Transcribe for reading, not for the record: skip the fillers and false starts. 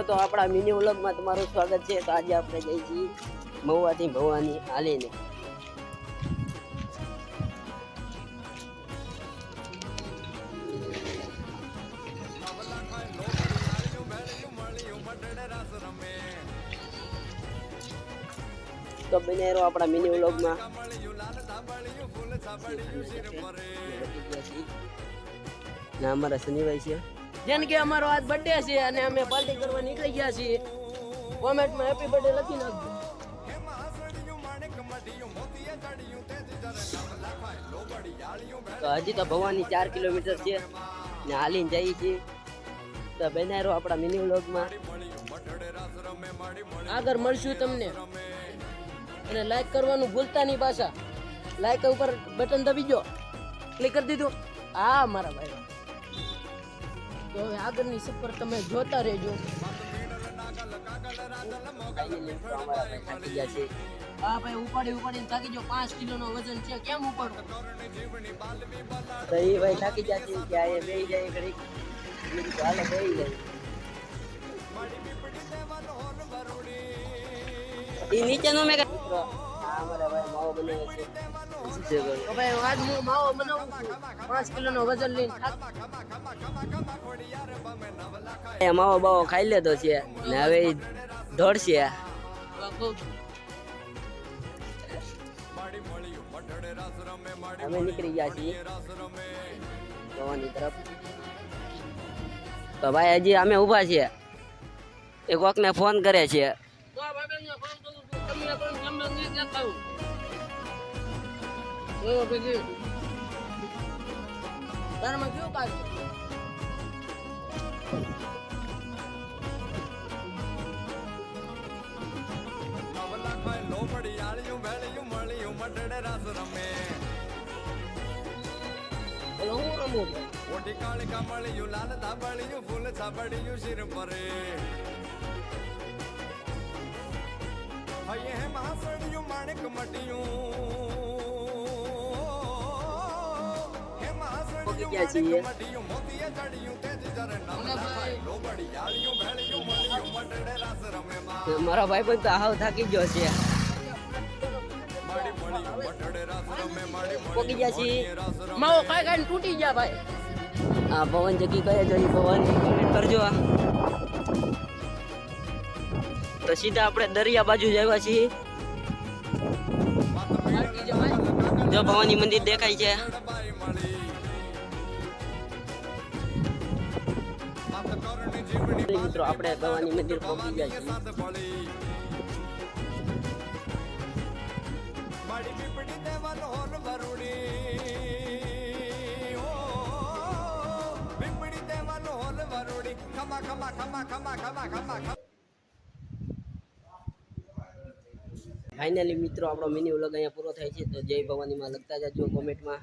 તો આપણા મિની વ્લોગમાં તમારું સ્વાગત છે। તો આજે આપણે જઈ છીએ મહુવાથી ભવાની હાલીને। તો બને રહો આપણા મિની વ્લોગમાં। ના અમારા શનિભાઈ છે જેન કે અમારો આજ બર્થડે છે અને અમે પાર્ટી કરવા નીકળી ગયા છીએ। કોમેન્ટમાં હેપી બર્થડે લખી નાખજો। તો હજી તો ભવાની 4 કિલોમીટર છે ને હાલીને જઈએ છીએ। તો બને રહો આપણા મિની વ્લોગમાં। આગળ મળશું તમને અને લાઈક કરવાનું ભૂલતા નહીં પાછા। લાઈક ઉપર બટન દબી દો, ક્લિક કરી દીધું। હા મારા ભાઈ, તો હવે આગળની સફર તમે જોતા રહેજો। હા ભાઈ, ઉપાડીને થાકી ગયો। 5 કિલોનો વજન છે, કેમ ઉપાડું? તો એ ભાઈ થાકી જશે કે આ બેહી જાય ઘડી, હાલો બેહી જાય। એ નીચેનો મેં હા મારા ભાઈ માવો બનાવે છે। તો ભાઈ આજ હું માવો બનાવું છું 5 કિલોનો વજન લઈને। માવો બાવો ખાઈ લેતો છે ને હવે દોડશે। અમે નીકળી ગયા છીએ ભવાની તરફ। તો ભાઈ હજી અમે ઊભા છીએ, એ કોકને ફોન કરે છે। મારા ભાઈ પણ તો હાવ થાકી ગયો છે। પોકી ગયા છીએ, માવો ખાઈ ખાઈને તૂટી ગયા ભાઈ। આ પવન જગી કહે તો ભવાની કમેન્ટ કરજો। તો સીધા આપણે દરિયા બાજુ જ આવ્યા છીએ। જો ભવાની મંદિર દેખાય છે। મિત્રો આપણે ભવાની મંદિર પહોંચી ગયા છીએ। ફાઇનલી મિત્રો આપણો મિની વ્લોગ અહીંયા પૂરો થાય છે। તો જય ભવાનીમાં લખતા જજો કોમેન્ટમાં।